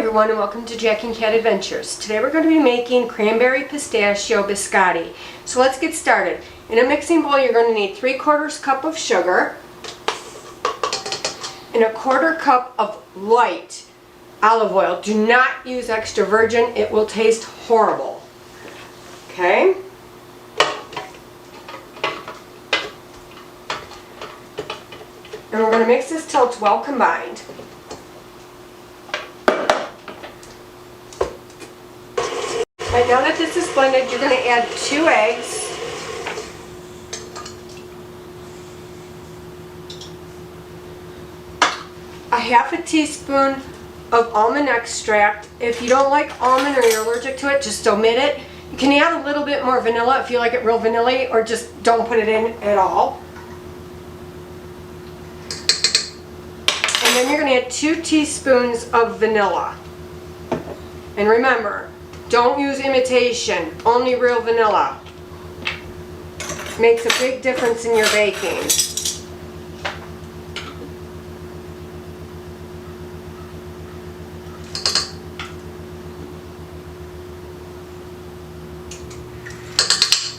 everyone, and welcome to Jack and Cat Adventures. Today we're going to be making Cranberry Pistachio Biscotti. So let's get started. In a mixing bowl you're going to need 3/4 cup of sugar and 1/4 cup of light olive oil. Do not use extra virgin, it will taste horrible. Okay? And we're going to mix this till it's well combined. Right, now that this is blended, you're going to add 2 eggs, a 1/2 teaspoon of almond extract. If you don't like almond or you're allergic to it, just omit it. You can add a little bit more vanilla if you like it real vanilla-y, or just don't put it in at all. And then you're going to add 2 teaspoons of vanilla. And remember, don't use imitation, only real vanilla. Makes a big difference in your baking.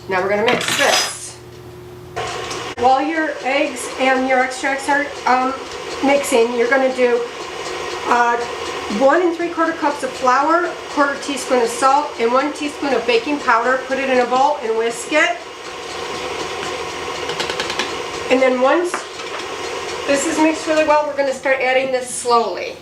Now we're going to mix this. While your eggs and your extracts are mixing, you're going to do 1 3/4 cups of flour, 1/4 teaspoon of salt, and 1 teaspoon of baking powder. Put it in a bowl and whisk it. And then once this is mixed really well, we're going to start adding this slowly.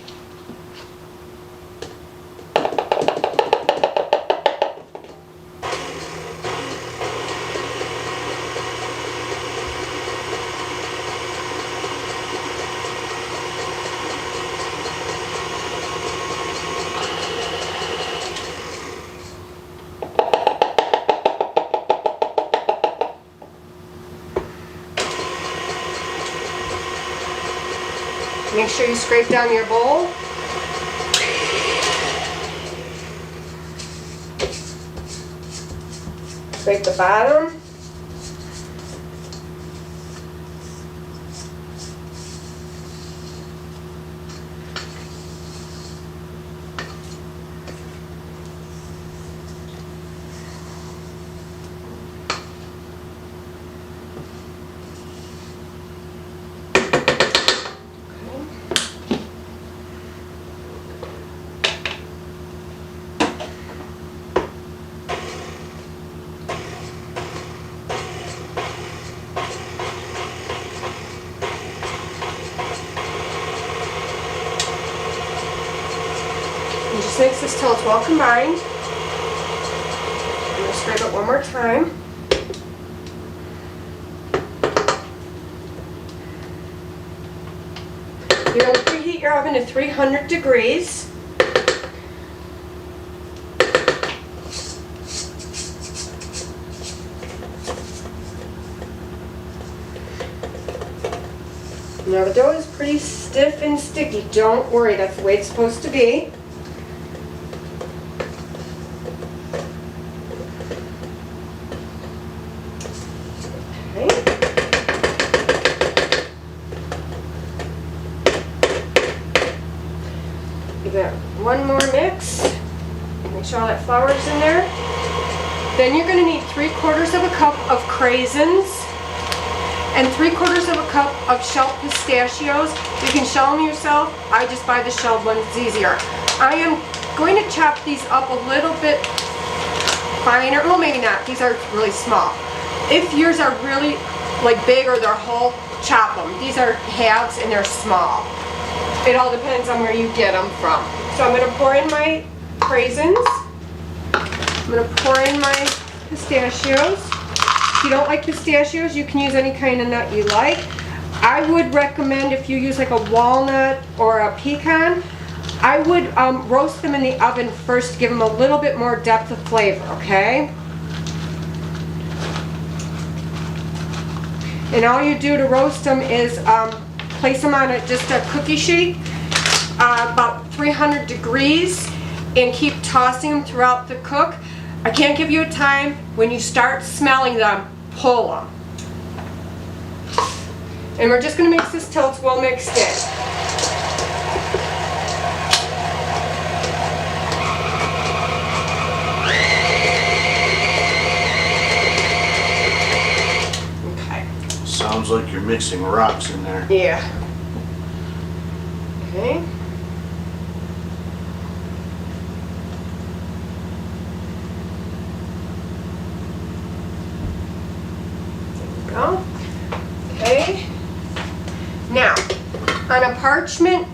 Make sure you scrape down your bowl. Scrape the bottom. Just mix this till it's well combined. I'm going to scrape it one more time. You're going to preheat your oven to 300 degrees. Now the dough is pretty stiff and sticky. Don't worry, that's the way it's supposed to be. Give it one more mix. Make sure all that flour is in there. Then you're going to need 3/4 cup of craisins and 3/4 cup of shelled pistachios. You can shell them yourself. I just buy the shelled ones, it's easier. I am going to chop these up a little bit finer. Well, maybe not. These are really small. If yours are really like big or they're whole, chop them. These are halves and they're small. It all depends on where you get them from. So I'm going to pour in my craisins. I'm going to pour in my pistachios. If you don't like pistachios, you can use any kind of nut you like. I would recommend, if you use like a walnut or a pecan, I would roast them in the oven first to give them a little bit more depth of flavor, okay? And all you do to roast them is place them on just a cookie sheet, about 300 degrees, and keep tossing them throughout the cook. I can't give you a time. When you start smelling them, pull them. And we're just going to mix this till it's well mixed in. you're mixing rocks in there. Yeah. Okay. There we go. Okay. Now, on a parchment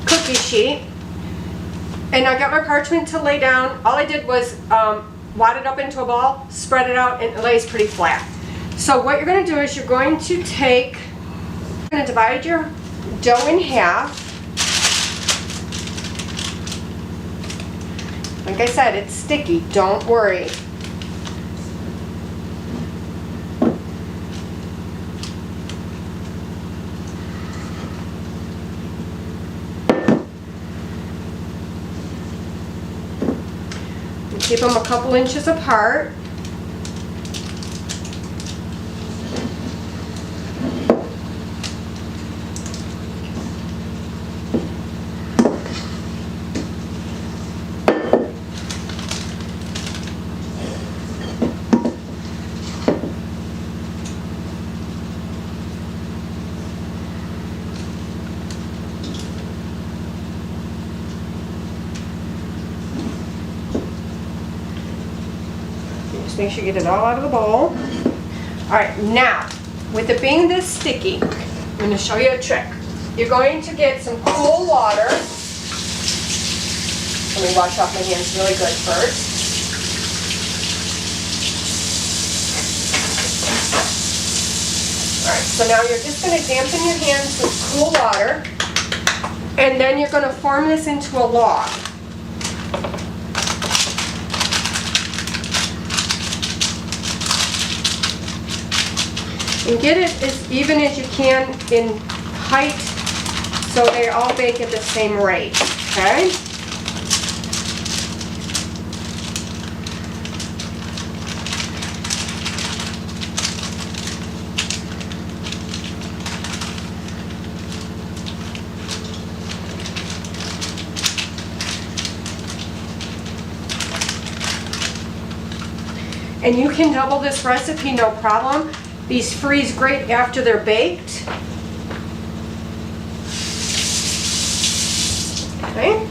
cookie sheet, and I got my parchment to lay down, all I did was wad it up into a ball, spread it out, and it lays pretty flat. So what you're going to do is you're going to divide your dough in half. Like I said, it's sticky, don't worry. And keep them a couple inches apart. Just make sure you get it all out of the bowl. Alright, now, with it being this sticky, I'm going to show you a trick. You're going to get some cool water. Let me wash off my hands really good first. Alright, so now you're just going to dampen your hands with cool water, and then you're going to form this into a log. And get it as even as you can in height so they all bake at the same rate, okay? And you can double this recipe, no problem. These freeze great after they're baked. Okay.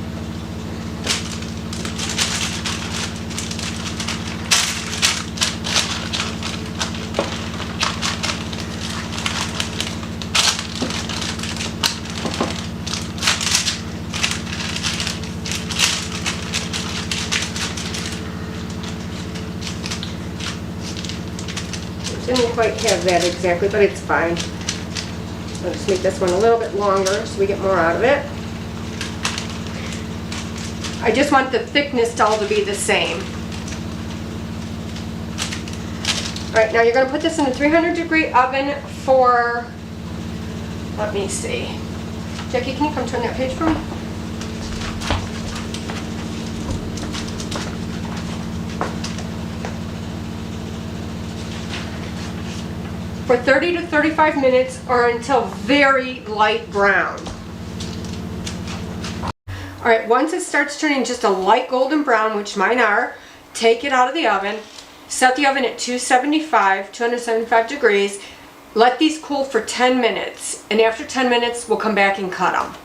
Didn't quite have that exactly, but it's fine. I'll just make this one a little bit longer so we get more out of it. I just want the thickness all to be the same. Alright, now you're going to put this in a 300-degree oven for, let me see. Jackie, can you come turn that page for me? For 30 to 35 minutes or until very light brown. Alright, once it starts turning just a light golden brown, which mine are, take it out of the oven, set the oven at 275 degrees, let these cool for 10 minutes, and after 10 minutes we'll come back and cut them.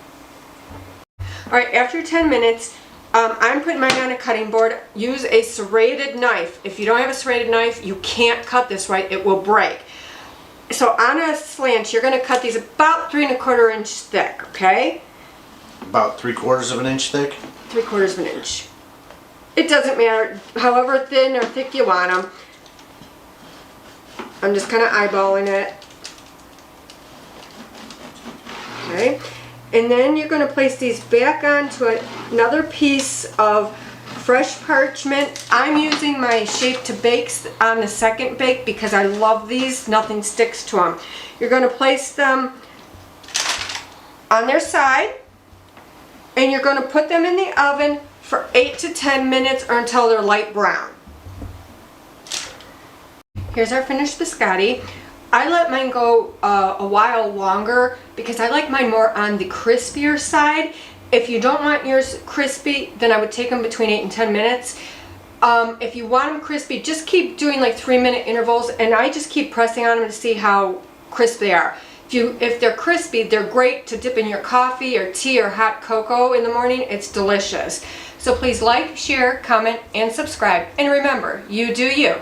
Alright, after 10 minutes, I'm putting mine on a cutting board. Use a serrated knife. If you don't have a serrated knife, you can't cut this right, it will break. So on a slant, you're going to cut these about 3 1/4 inch thick, okay? About 3/4 of an inch thick? 3/4 of an inch. It doesn't matter, however thin or thick you want them. I'm just kind of eyeballing it. Okay, and then you're going to place these back onto another piece of fresh parchment. I'm using my shape to bakes on the second bake because I love these. Nothing sticks to them. You're going to place them on their side, and you're going to put them in the oven for 8 to 10 minutes or until they're light brown. Here's our finished biscotti. I let mine go a while longer because I like mine more on the crispier side. If you don't want yours crispy, then I would take them between 8 and 10 minutes. If you want them crispy, just keep doing like 3-minute intervals, and I just keep pressing on them to see how crisp they are. If they're crispy, they're great to dip in your coffee or tea or hot cocoa in the morning. It's delicious. So please like, share, comment, and subscribe. And remember, you do you.